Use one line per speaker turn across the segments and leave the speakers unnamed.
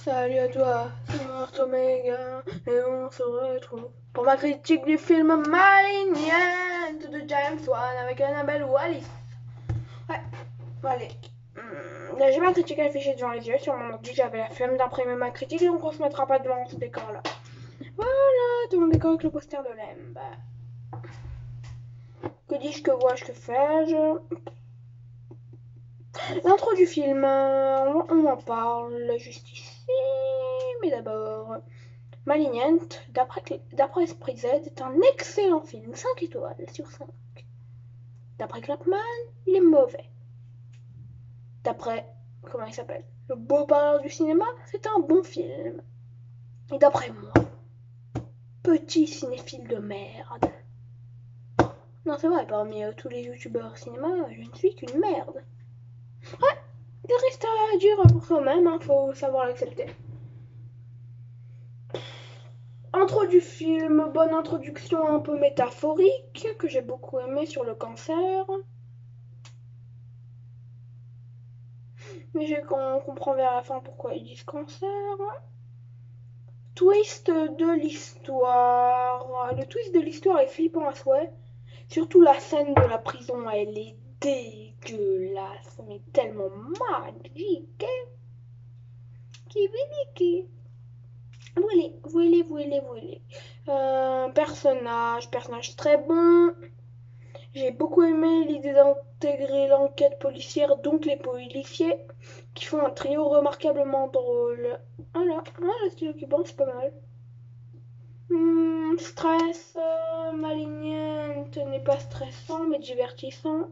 Salut à toi, c'est Marthe Omega, et on se retrouve pour ma critique du film Malignant de James Wan avec Annabelle Wallis. Ouais, bon, allez. Là, j'ai ma critique affichée devant les yeux sur mon ordi, j'avais la flemme d'imprimer ma critique, donc on se mettra pas devant ce décor-là. Voilà, tout mon décor avec le poster de Lemb. Que dis-je, que vois-je, que fais-je? L'intro du film, on en parle juste ici, mais d'abord... Malignant, d'après Esprit Z, est un excellent film, 5 étoiles sur 5. D'après Clapman, il est mauvais. D'après, comment il s'appelle, le beau parleur du cinéma, c'est un bon film. Et d'après moi, petit cinéphile de merde. Non, c'est vrai, parmi tous les youtubeurs cinéma, je ne suis qu'une merde. Ouais, il reste à dire pour soi-même, hein, faut savoir l'accepter. Intro du film, bonne introduction un peu métaphorique, que j'ai beaucoup aimé sur le cancer. Mais on comprend vers la fin pourquoi ils disent cancer. Twist de l'histoire. Le twist de l'histoire est flippant à souhait. Surtout la scène de la prison, elle est dégueulasse, mais tellement magique. Qui Voulez. Personnage très bon. J'ai beaucoup aimé l'idée d'intégrer l'enquête policière, donc les policiers, qui font un trio remarquablement drôle. Voilà, le stylo qui pense c'est pas mal. Stress, Malignant n'est pas stressant mais divertissant.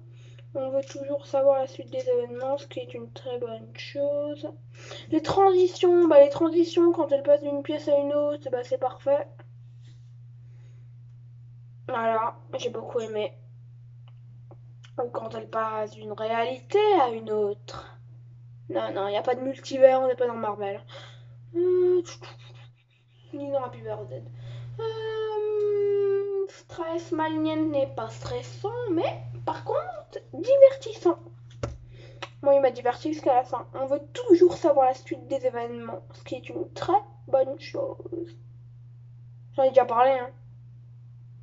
On veut toujours savoir la suite des événements, ce qui est une très bonne chose. Les transitions, quand elles passent d'une pièce à une autre, c'est parfait. Voilà, j'ai beaucoup aimé. Ou quand elle passe d'une réalité à une autre. Non, il n'y a pas de multivers, on n'est pas dans Marvel. Ni dans Happy Birthday. Stress Malignant n'est pas stressant, mais par contre, divertissant. Moi, il m'a diverti jusqu'à la fin. On veut toujours savoir la suite des événements, ce qui est une très bonne chose. J'en ai déjà parlé, hein.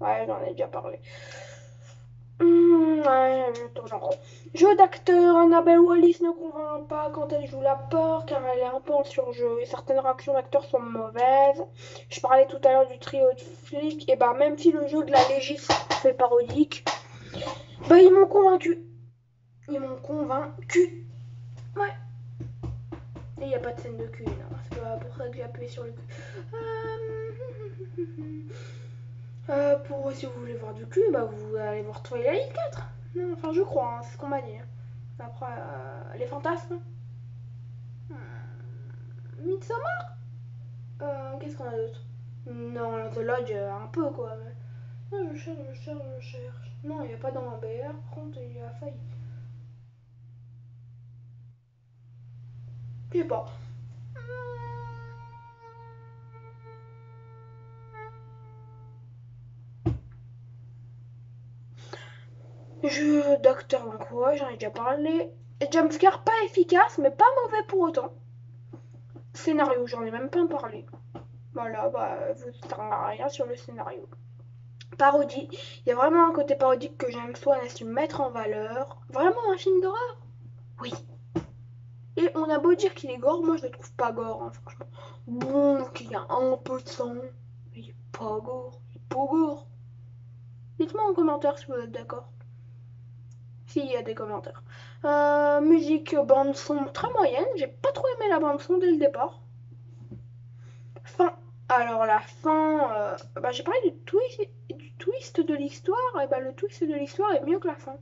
Ouais, j'en ai déjà parlé. Ouais, je tourne en rond. Jeu d'acteur, Annabelle Wallis ne convainc pas quand elle joue la peur car elle est un peu en surjeu et certaines réactions d'acteurs sont mauvaises. Je parlais tout à l'heure du trio de flics et bah même si le jeu de la légiste fait parodique, bah ils m'ont convaincu. Ils m'ont convaincu. Ouais. Et il n'y a pas de scène de cul, non. C'est pas pour ça que j'ai appuyé sur le cul. Si vous voulez voir du cul, bah vous allez voir Twilight 4. Non, enfin je crois, hein, c'est ce qu'on m'a dit. Après, les fantasmes. Midsommar. Qu'est-ce qu'on a d'autre? Non, The Lodge, un peu quoi. Mais... Non, je cherche. Non, il n'y a pas dans un BR, par contre, il y a failli. Je sais pas. Jeu d'acteur en quoi, j'en ai déjà parlé. Jumpscare pas efficace, mais pas mauvais pour autant. Scénario, j'en ai même pas parlé. Voilà, vous ne à rien sur le scénario. Parodie, il y a vraiment un côté parodique que James Wan a su mettre en valeur. Vraiment un film d'horreur? Oui. Et on a beau dire qu'il est gore, moi je le trouve pas gore, hein, franchement. Bon, qu'il y a un peu de sang, mais il est pas gore. Il est pas gore. Dites-moi en commentaire si vous êtes d'accord. S'il y a des commentaires. Musique, bande son très moyenne. J'ai pas trop aimé la bande son dès le départ. Fin. Alors la fin, j'ai parlé du twist de l'histoire. Et le twist de l'histoire est mieux que la fin.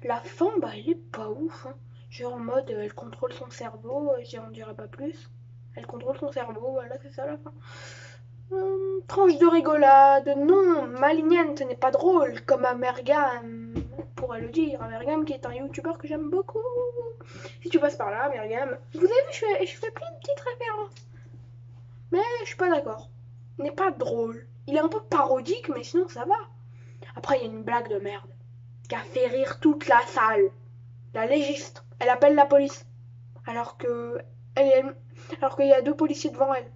La fin, elle est pas ouf. Hein. Genre en mode, elle contrôle son cerveau. On dirait pas plus. Elle contrôle son cerveau. Voilà, c'est ça la fin. Tranche de rigolade. Non, Malignante n'est pas drôle comme Amergam pourrait le dire. Amergam qui est un youtubeur que j'aime beaucoup. Si tu passes par là, Amergam. Vous avez vu, je fais plein de petites références. Mais je suis pas d'accord. Il n'est pas drôle. Il est un peu parodique, mais sinon ça va. Après, il y a une blague de merde qui a fait rire toute la salle. La légiste, elle appelle la police. Alors que elle Alors qu'il y a 2 policiers devant elle.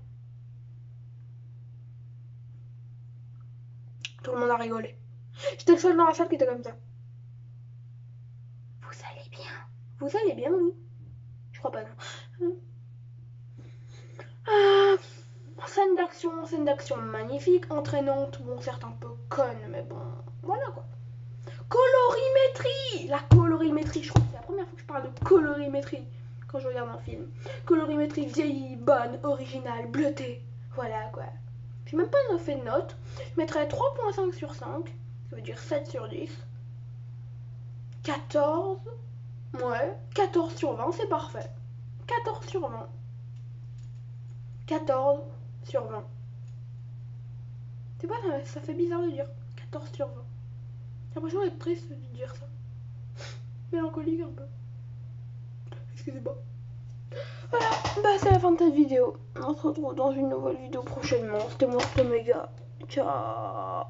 Tout le monde a rigolé. J'étais le seul dans la salle qui était comme ça. Vous allez bien? Vous allez bien, vous? Je crois pas, non. Ah, scène d'action magnifique, entraînante, bon certes un peu conne, mais bon, voilà quoi. Colorimétrie! La colorimétrie, je crois que c'est la première fois que je parle de colorimétrie quand je regarde un film. Colorimétrie vieillie, bonne, originale, bleutée, voilà quoi. J'ai même pas fait de note, je mettrais 3.5 sur 5, ça veut dire 7 sur 10. 14, ouais, 14 sur 20, c'est parfait. 14 sur 20. 14 sur 20. C'est pas, ça fait bizarre de dire 14 sur 20. J'ai l'impression d'être triste de dire ça. Mélancolique un peu. Excusez-moi. Voilà, bah c'est la fin de cette vidéo. On se retrouve dans une nouvelle vidéo prochainement. C'était moi, c'était Méga. Ciao.